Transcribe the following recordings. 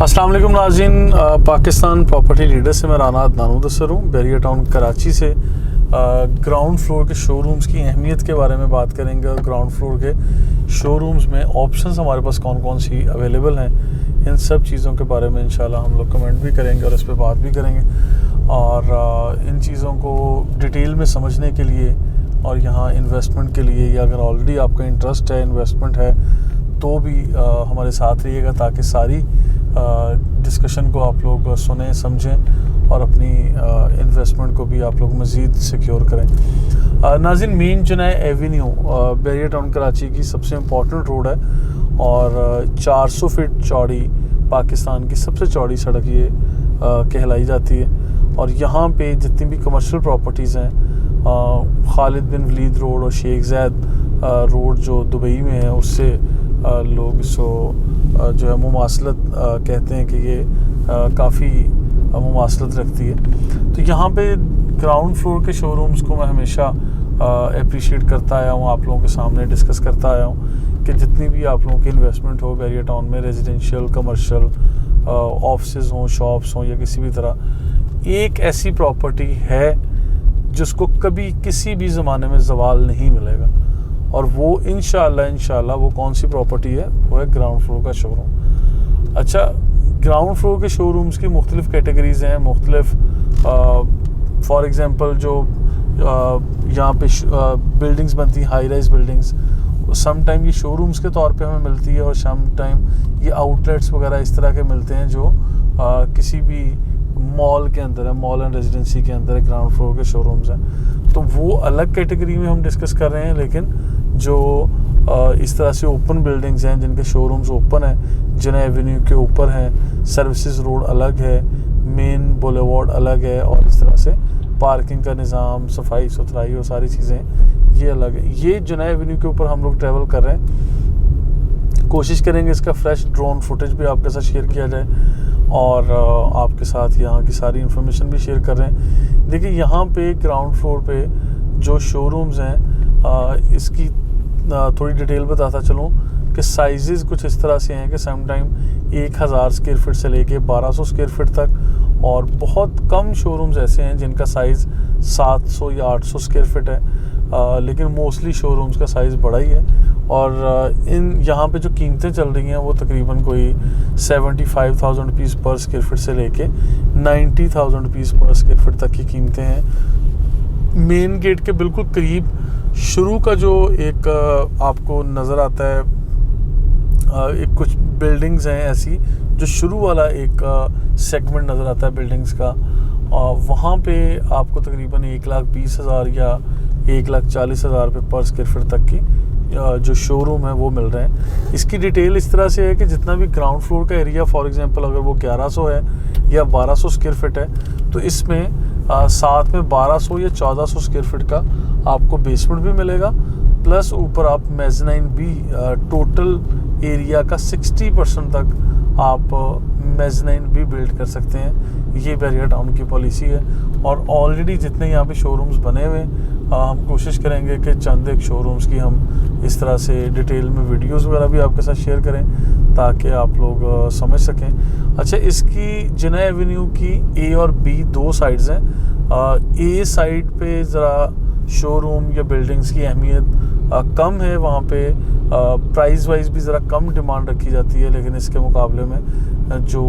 अस्सलाम वालेकुम नाज़रीन, पाकिस्तान प्रॉपर्टी लीडर से मैं राना अदनान मुदस्सिर हूँ। बैरिया टाउन कराची से ग्राउंड फ्लोर के शोरूम्स की अहमियत के बारे में बात करेंगे और ग्राउंड फ्लोर के शोरूम्स में ऑप्शंस हमारे पास कौन कौन सी अवेलेबल हैं, इन सब चीज़ों के बारे में इंशाल्लाह हम लोग कमेंट भी करेंगे और इस पर बात भी करेंगे। और इन चीज़ों को डिटेल में समझने के लिए और यहाँ इन्वेस्टमेंट के लिए, या अगर ऑलरेडी आपका इंटरेस्ट है, इन्वेस्टमेंट है, तो भी हमारे साथ रहिएगा ताकि सारी डिस्कशन को आप लोग सुने समझें और अपनी इन्वेस्टमेंट को भी आप लोग मज़ीद सिक्योर करें। नाज़रीन, Main Junaid Avenue Bahria Town Karachi की सबसे इम्पोर्टेंट रोड है और 400 फीट चौड़ी पाकिस्तान की सबसे चौड़ी सड़क ये कहलाई जाती है। और यहाँ पे जितनी भी कमर्शियल प्रॉपर्टीज़ हैं, खालिद बिन वलीद रोड और शेख ज़ैद रोड जो दुबई में है, उससे लोग इसको जो है मुमासलत कहते हैं कि ये काफ़ी मुमासलत रखती है। तो यहाँ पे ग्राउंड फ्लोर के शोरूम्स को मैं हमेशा अप्रिशिएट करता आया हूँ, आप लोगों के सामने डिस्कस करता आया हूँ कि जितनी भी आप लोगों की इन्वेस्टमेंट हो बैरिया टाउन में, रेजिडेंशियल, कमर्शियल, ऑफिसेज हों, शॉप्स हों या किसी भी तरह, एक ऐसी प्रॉपर्टी है जिसको कभी किसी भी ज़माने में ज़वाल नहीं मिलेगा, और वो इंशाल्लाह वो कौन सी प्रॉपर्टी है, वो है ग्राउंड फ्लोर का शोरूम। अच्छा, ग्राउंड फ्लोर के शोरूम्स की मुख्तलिफ़ कैटेगरीज़ हैं, मुख्तलिफ़ फॉर एग्ज़ाम्पल जो यहाँ पे बिल्डिंग्स बनती हैं, high rise buildings, some time ये शोरूम्स के तौर पे हमें मिलती है और सम टाइम ये आउटलेट्स वगैरह इस तरह के मिलते हैं जो किसी भी मॉल के अंदर है, मॉल एंड रेजिडेंसी के अंदर ग्राउंड फ्लोर के शोरूम्स हैं। तो वो अलग कैटेगरी में हम डिस्कस कर रहे हैं, लेकिन जो इस तरह से ओपन बिल्डिंग्स हैं जिनके शोरूम्स ओपन हैं, जुनैद एवेन्यू के ऊपर हैं, सर्विसेज रोड अलग है, मेन बुलेवार्ड अलग है, और इस तरह से पार्किंग का निज़ाम, सफाई सुथराई और सारी चीज़ें ये अलग है। ये जुनैद एवेन्यू के ऊपर हम लोग ट्रैवल कर रहे हैं, कोशिश करेंगे इसका फ्रेश ड्रोन फुटेज भी आपके साथ शेयर किया जाए और आपके साथ यहाँ की सारी इन्फॉर्मेशन भी शेयर कर रहे हैं। देखिए, यहाँ पे ग्राउंड फ्लोर पे जो शोरूम्स हैं, इसकी थोड़ी डिटेल बताता चलूँ कि साइजेस कुछ इस तरह से हैं कि सम टाइम 1000 स्क्वायर फीट से लेके 1200 स्क्वायर फीट तक, और बहुत कम शोरूम्स ऐसे हैं जिनका साइज़ 700 या 800 स्क्वायर फीट है, लेकिन मोस्टली शोरूम्स का साइज़ बड़ा ही है। और इन यहाँ पे जो कीमतें चल रही हैं वो तकरीबन कोई 75,000 रुपीज़ पर स्क्वायर फीट से लेके 90,000 रुपीज़ पर स्क्वायर फीट तक की कीमतें हैं। मेन गेट के बिल्कुल करीब शुरू का जो एक आपको नज़र आता है, एक कुछ बिल्डिंग्स हैं ऐसी जो शुरू वाला एक सेगमेंट नज़र आता है बिल्डिंग्स का, वहाँ पे आपको तकरीबन 1,20,000 या 1,40,000 रुपये पर स्क्वायर फीट तक की जो शोरूम है वो मिल रहे हैं। इसकी डिटेल इस तरह से है कि जितना भी ग्राउंड फ्लोर का एरिया, फॉर एग्जांपल अगर वो 1100 है या 1200 स्क्वायर फीट है, तो इसमें साथ में 1200 या 1400 स्क्वायर फीट का आपको बेसमेंट भी मिलेगा, प्लस ऊपर आप मेज़नाइन भी टोटल एरिया का 60% तक आप मेज़नाइन भी बिल्ड कर सकते हैं। ये बैरिया टाउन की पॉलिसी है। और ऑलरेडी जितने यहाँ पे शोरूम्स बने हुए, हम कोशिश करेंगे कि चंद एक शोरूम्स की हम इस तरह से डिटेल में वीडियोस वगैरह भी आपके साथ शेयर करें ताकि आप लोग समझ सकें। अच्छा, इसकी जुनैद एवेन्यू की ए और बी दो साइड्स हैं। ए साइड पे ज़रा शोरूम या बिल्डिंग्स की अहमियत कम है, वहाँ पे प्राइस वाइज भी ज़रा कम डिमांड रखी जाती है, लेकिन इसके मुकाबले में जो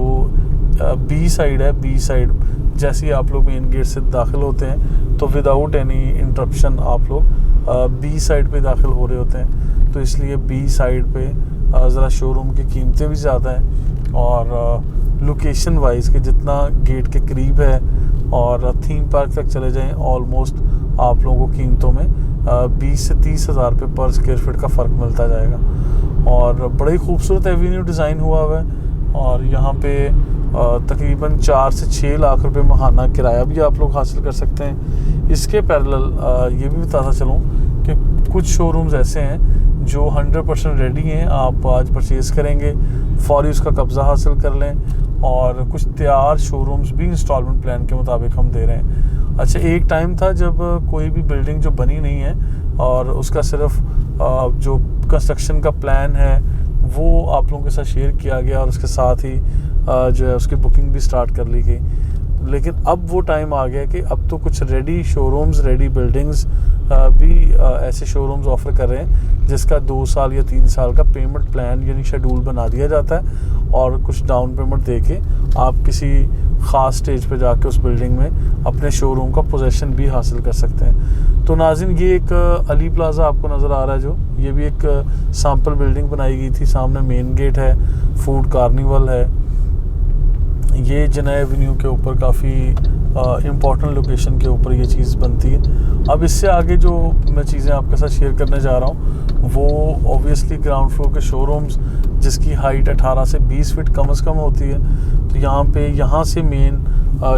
बी साइड है, बी साइड जैसे ही आप लोग मेन गेट से दाखिल होते हैं तो विदाउट एनी इंटरप्शन आप लोग बी साइड पे दाखिल हो रहे होते हैं, तो इसलिए बी साइड पे ज़रा शोरूम की कीमतें भी ज़्यादा हैं, और लोकेशन वाइज के जितना गेट के करीब है और थीम पार्क तक चले जाएं, ऑलमोस्ट आप लोगों को कीमतों में 20 से 30,000 रुपये पर स्क्वायर फीट का फ़र्क मिलता जाएगा। और बड़ी खूबसूरत एवेन्यू डिज़ाइन हुआ हुआ है, और यहाँ पे तकरीबन 4 से 6 लाख रुपए माहाना किराया भी आप लोग हासिल कर सकते हैं। इसके पैरेलल ये भी बताता चलूँ कि कुछ शोरूम्स ऐसे हैं जो 100% रेडी हैं, आप आज परचेज़ करेंगे फौरी उसका कब्ज़ा हासिल कर लें, और कुछ तैयार शोरूम्स भी इंस्टॉलमेंट प्लान के मुताबिक हम दे रहे हैं। अच्छा, एक टाइम था जब कोई भी बिल्डिंग जो बनी नहीं है और उसका सिर्फ जो कंस्ट्रक्शन का प्लान है वो आप लोगों के साथ शेयर किया गया, और उसके साथ ही जो है उसकी बुकिंग भी स्टार्ट कर ली गई। लेकिन अब वो टाइम आ गया कि अब तो कुछ रेडी शोरूम्स, रेडी बिल्डिंग्स भी ऐसे शोरूम्स ऑफ़र कर रहे हैं जिसका 2 साल या 3 साल का पेमेंट प्लान यानी शेड्यूल बना दिया जाता है और कुछ डाउन पेमेंट दे के आप किसी ख़ास स्टेज पे जाके उस बिल्डिंग में अपने शोरूम का पोजेसन भी हासिल कर सकते हैं। तो नाज़रीन, ये एक अली प्लाज़ा आपको नज़र आ रहा है, जो ये भी एक सैम्पल बिल्डिंग बनाई गई थी। सामने मेन गेट है, फूड कार्निवल है। ये जिनाह एवेन्यू के ऊपर काफ़ी इम्पॉर्टेंट लोकेशन के ऊपर ये चीज़ बनती है। अब इससे आगे जो मैं चीज़ें आपके साथ शेयर करने जा रहा हूँ वो ऑब्वियसली ग्राउंड फ्लोर के शोरूम्स जिसकी हाइट 18 से 20 फीट कम से कम होती है। तो यहाँ से मेन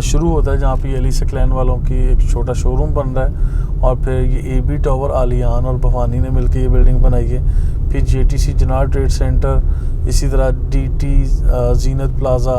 शुरू होता है जहाँ पे अली सेक्लैन वालों की एक छोटा शोरूम बन रहा है और फिर ये AB टावर, आलियान और भवानी ने मिलकर ये बिल्डिंग बनाई है। फिर JTC जिनाह ट्रेड सेंटर, इसी तरह DT जीनत प्लाज़ा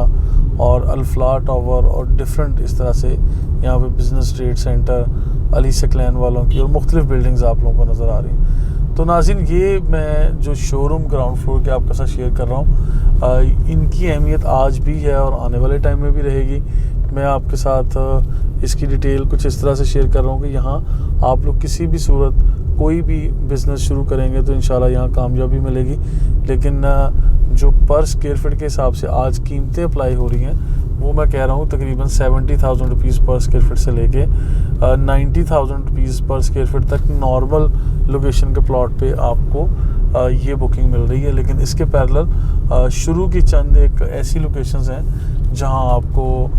और अल्फला टावर और डिफरेंट इस तरह से यहाँ पे बिज़नेस ट्रेड सेंटर अली सेक्लैन वालों की और मुख्तलिफ बिल्डिंग्स आप लोगों को नज़र आ रही हैं। तो नाज़रीन, ये मैं जो शोरूम ग्राउंड फ्लोर के आपके साथ शेयर कर रहा हूँ, इनकी अहमियत आज भी है और आने वाले टाइम में भी रहेगी। मैं आपके साथ इसकी डिटेल कुछ इस तरह से शेयर कर रहा हूँ कि यहाँ आप लोग किसी भी सूरत कोई भी बिज़नेस शुरू करेंगे तो इंशाल्लाह यहाँ कामयाबी मिलेगी। लेकिन जो पर स्क्वायर फीट के हिसाब से आज कीमतें अप्लाई हो रही हैं वो मैं कह रहा हूँ तकरीबन 70,000 रुपीज़ पर स्क्वायर फीट से लेके 90,000 रुपीज़ पर स्क्वायर फीट तक नॉर्मल लोकेशन के प्लॉट पे आपको ये बुकिंग मिल रही है। लेकिन इसके पैरेलल शुरू की चंद एक ऐसी लोकेशंस हैं जहां आपको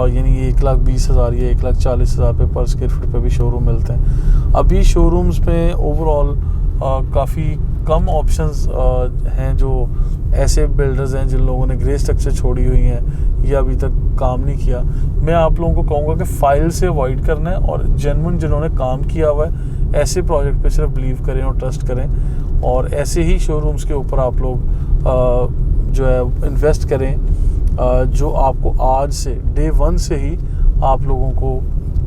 यानी 1,20,000 या 1,40,000 पे पर स्क्वायर फीट पे भी शोरूम मिलते हैं। अभी शोरूम्स में ओवरऑल काफ़ी कम ऑप्शंस हैं जो ऐसे बिल्डर्स हैं जिन लोगों ने ग्रे स्ट्रक्चर छोड़ी हुई हैं या अभी तक काम नहीं किया। मैं आप लोगों को कहूँगा कि फ़ाइल से अवॉइड करना है और जेन्युइन जिन्होंने काम किया हुआ है ऐसे प्रोजेक्ट पे सिर्फ बिलीव करें और ट्रस्ट करें और ऐसे ही शोरूम्स के ऊपर आप लोग जो है इन्वेस्ट करें जो आपको आज से डे 1 से ही आप लोगों को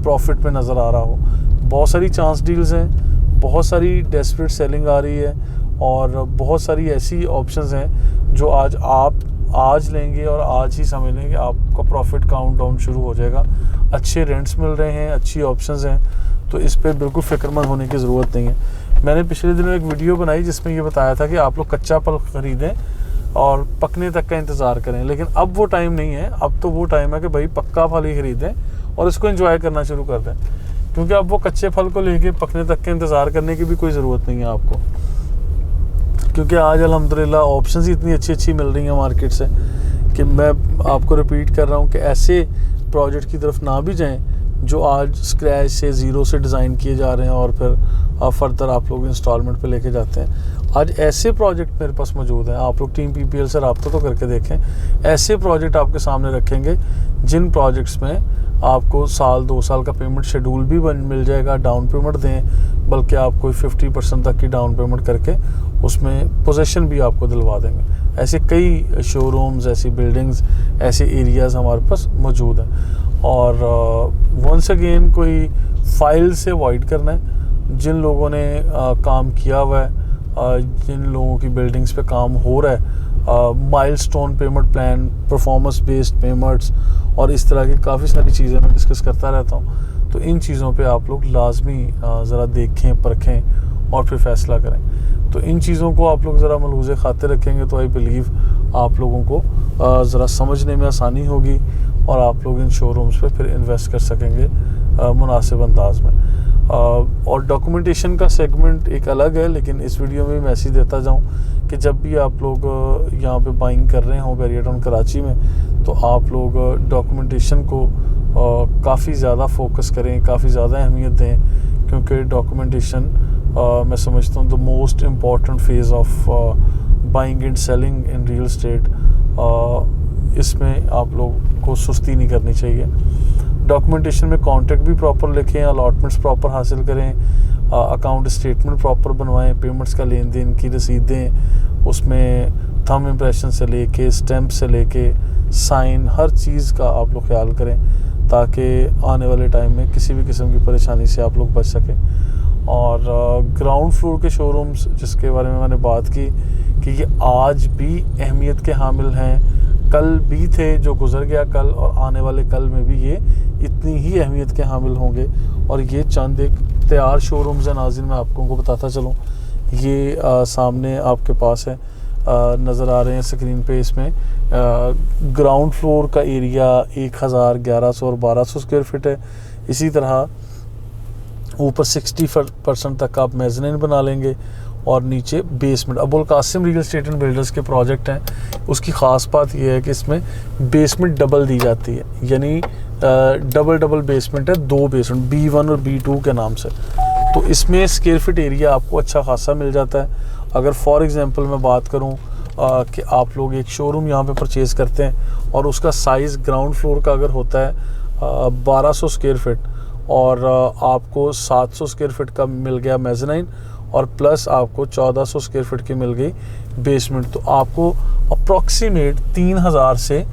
प्रॉफिट में नज़र आ रहा हो। बहुत सारी चांस डील्स हैं, बहुत सारी डेस्परेट सेलिंग आ रही है और बहुत सारी ऐसी ऑप्शंस हैं जो आज लेंगे और आज ही समझ लेंगे आपका प्रॉफिट काउंटडाउन शुरू हो जाएगा। अच्छे रेंट्स मिल रहे हैं, अच्छी ऑप्शंस हैं, तो इस पर बिल्कुल फिक्रमंद होने की ज़रूरत नहीं है। मैंने पिछले दिनों एक वीडियो बनाई जिसमें ये बताया था कि आप लोग कच्चा फल ख़रीदें और पकने तक का इंतज़ार करें। लेकिन अब वो टाइम नहीं है, अब तो वो टाइम है कि भाई पक्का फल ही ख़रीदें और इसको एंजॉय करना शुरू कर दें, क्योंकि अब वो कच्चे फल को लेके पकने तक के इंतज़ार करने की भी कोई ज़रूरत नहीं है आपको, क्योंकि आज अल्हम्दुलिल्लाह ऑप्शंस ही इतनी अच्छी मिल रही हैं मार्केट से कि मैं आपको रिपीट कर रहा हूँ कि ऐसे प्रोजेक्ट की तरफ ना भी जाएं जो आज स्क्रैच से ज़ीरो से डिज़ाइन किए जा रहे हैं और फिर फर्दर आप लोग इंस्टॉलमेंट पे लेके जाते हैं। आज ऐसे प्रोजेक्ट मेरे पास मौजूद हैं, आप लोग टीम PPL से रब्ता तो करके देखें। ऐसे प्रोजेक्ट आपके सामने रखेंगे जिन प्रोजेक्ट्स में आपको 1-2 साल का पेमेंट शेड्यूल भी मिल जाएगा। डाउन पेमेंट दें, बल्कि आप कोई 50% तक की डाउन पेमेंट करके उसमें पोजेसन भी आपको दिलवा देंगे। ऐसे कई शोरूम्स, ऐसी बिल्डिंग्स, ऐसे एरियाज़ हमारे पास मौजूद हैं। और वंस अगेन कोई फ़ाइल से अवॉइड करना है। जिन लोगों ने काम किया हुआ है, जिन लोगों की बिल्डिंग्स पे काम हो रहा है, milestone payment plan, performance based payments और इस तरह की काफ़ी सारी चीज़ें मैं डिस्कस करता रहता हूँ। तो इन चीज़ों पे आप लोग लाजमी ज़रा देखें, परखें और फिर फ़ैसला करें। तो इन चीज़ों को आप लोग ज़रा मलूज़े खातिर रखेंगे तो आई बिलीव आप लोगों को ज़रा समझने में आसानी होगी और आप लोग इन शोरूम्स पे फिर इन्वेस्ट कर सकेंगे मुनासिब अंदाज में। और डॉक्यूमेंटेशन का सेगमेंट एक अलग है, लेकिन इस वीडियो में मैसेज देता जाऊं कि जब भी आप लोग यहाँ पे बाइंग कर रहे हों बैरियर टाउन कराची में, तो आप लोग डॉक्यूमेंटेशन को काफ़ी ज़्यादा फोकस करें, काफ़ी ज़्यादा अहमियत दें, क्योंकि डॉक्यूमेंटेशन मैं समझता हूँ the most important phase of buying and selling in real estate. इसमें आप लोग को सुस्ती नहीं करनी चाहिए। डॉक्यूमेंटेशन में कॉन्ट्रैक्ट भी प्रॉपर लिखें, अलॉटमेंट्स प्रॉपर हासिल करें, अकाउंट स्टेटमेंट प्रॉपर बनवाएं, पेमेंट्स का लेन देन की रसीदें, उसमें थंब इम्प्रेशन से लेके स्टैम्प से लेके साइन, हर चीज़ का आप लोग ख्याल करें ताकि आने वाले टाइम में किसी भी किस्म की परेशानी से आप लोग बच सकें। और ग्राउंड फ्लोर के शोरूम्स जिसके बारे में मैंने बात की कि ये आज भी अहमियत के हामिल हैं, कल भी थे जो गुजर गया कल, और आने वाले कल में भी ये इतनी ही अहमियत के हामिल होंगे। और ये चंद एक तैयार शोरूम्स हैं नाज़रीन, मैं आपको उनको बताता चलूँ। ये सामने आपके पास है, नज़र आ रहे हैं स्क्रीन पे। इसमें ग्राउंड फ्लोर का एरिया 1000, 1100 और 1200 स्क्वायर फीट है। इसी तरह ऊपर 60% तक आप मेज़नीन बना लेंगे और नीचे basement. Abul Qasim real estate and builders के प्रोजेक्ट हैं, उसकी ख़ास बात यह है कि इसमें बेसमेंट डबल दी जाती है, यानी डबल बेसमेंट है, 2 बेसमेंट B1 और B2 के नाम से। तो इसमें स्क्वायर फीट एरिया आपको अच्छा खासा मिल जाता है। अगर फॉर एग्जांपल मैं बात करूं कि आप लोग एक शोरूम यहां पे परचेज़ करते हैं और उसका साइज़ ग्राउंड फ्लोर का अगर होता है 1200 स्क्वायर फीट और आपको 700 स्क्वायर फीट का मिल गया मेज़नीन और प्लस आपको 1400 स्क्वायर फीट की मिल गई बेसमेंट, तो आपको अप्रॉक्सीमेट 3000 से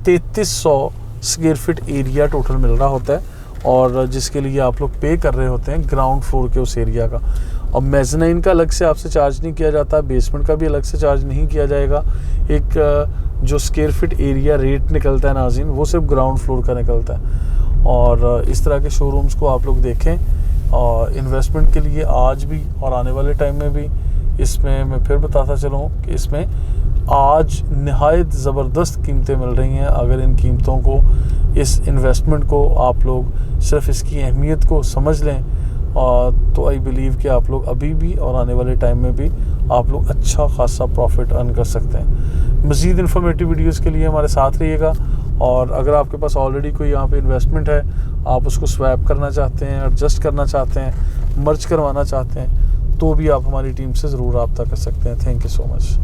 3300 स्क्वायर फीट एरिया टोटल मिल रहा होता है, और जिसके लिए आप लोग पे कर रहे होते हैं ग्राउंड फ्लोर के उस एरिया का। और मेज़नीन का अलग से आपसे चार्ज नहीं किया जाता, बेसमेंट का भी अलग से चार्ज नहीं किया जाएगा। एक जो स्क्वायर फीट एरिया रेट निकलता है नाज़रीन, वो सिर्फ ग्राउंड फ्लोर का निकलता है। और इस तरह के शोरूम्स को आप लोग देखें और इन्वेस्टमेंट के लिए आज भी और आने वाले टाइम में भी। इसमें मैं फिर बताता चलूँ कि इसमें आज नहायत ज़बरदस्त कीमतें मिल रही हैं। अगर इन कीमतों को, इस इन्वेस्टमेंट को आप लोग सिर्फ इसकी अहमियत को समझ लें, तो आई बिलीव कि आप लोग अभी भी और आने वाले टाइम में भी आप लोग अच्छा खासा प्रॉफिट अर्न कर सकते हैं। मज़ीद इन्फॉर्मेटिव वीडियोस के लिए हमारे साथ रहिएगा। और अगर आपके पास ऑलरेडी कोई यहाँ पे इन्वेस्टमेंट है, आप उसको स्वैप करना चाहते हैं, एडजस्ट करना चाहते हैं, मर्ज करवाना चाहते हैं, तो भी आप हमारी टीम से ज़रूर रब्ता कर सकते हैं। Thank you so much.